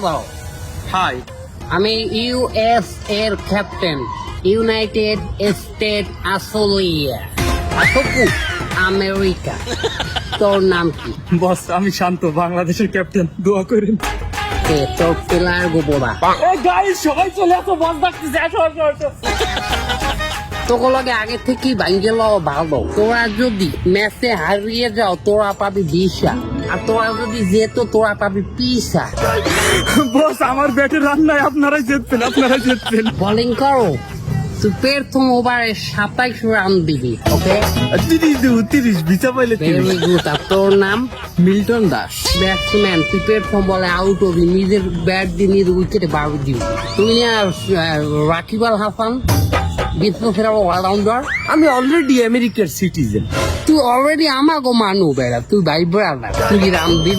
দাও। হাই। আমি ইউএস এর captain, United state Australia America. তোর নাম কি? বস আমি শান্ত, বাংলাদেশের ক্যাপ্টেন, দোয়া করেন। তোর প্লেয়ার গোবরা। গাইস সবাই চলে আসো, বস ডাকতেছে, আসো আসো আসো। তোকে লগে আগে থেকেই ভাঙ্গেল ভালো। তোরা যদি ম্যাচে হারিয়ে যাও তোরা পাবি ভিসা, আর তোরা যদি যেত তোরা পাবি পিসা। বস আমার ব্যাটে রান নাই, আপনারাই জিতবেন, আপনারাই জিতবেন। বোলিং করো, তুই প্রথম ওভারে 27 রান দিবি। ওকে 30 ভিসা পাইলে ভেরি গুড। আর তোর নাম? মিল্টন দাস। ব্যাটসম্যান, তুই প্রথম বলে আউট হবি, নিজের ব্যাট দিয়ে নিজের উইকেটে বাড়ি দিবি। তুই না রাকিব আল হাসান, বিশ্বসেরা অলরাউন্ডার। আমি অলরেডি আমেরিকার সিটিজেন। তুই অলরেডি আমাগো মানু বেড়া, তুই ভাই ব্রাদার, তুই রান দিবি।